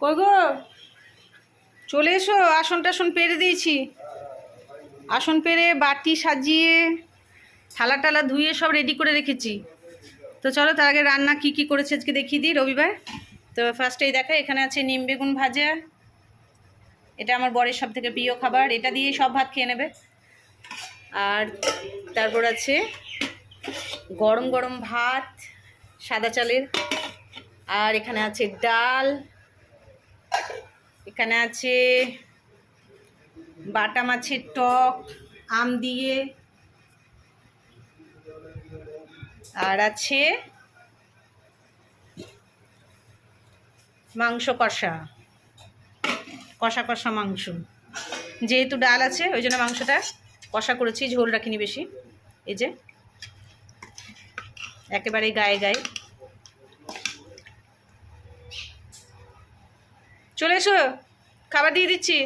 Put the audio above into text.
কই গো, চলে এসো। আসন টাসন পেরে দিয়েছি, আসন পেরে বাটি সাজিয়ে থালা টালা ধুয়ে সব রেডি করে রেখেছি। তো চলো তার আগে রান্না কি কি করেছে আজকে দেখিয়ে দিই, রবিবার তো। ফার্স্টেই দেখা, এখানে আছে নিম বেগুন ভাজা, এটা আমার বরের সব থেকে প্রিয় খাবার, এটা দিয়ে সব ভাত খেয়ে নেবে। আর তারপর আছে গরম গরম ভাত সাদা চালের, আর এখানে আছে ডাল, এখানে আছে বাটা মাছের টক আম দিয়ে, আর আছে মাংস কষা, কষা কষা মাংস। যেহেতু ডাল আছে ওই জন্য মাংসটা কষা করেছি, ঝোল রাখিনি বেশি। এই যে একেবারে গায়ে গায়ে। চলে এসো, খাবার দিয়ে দিচ্ছি।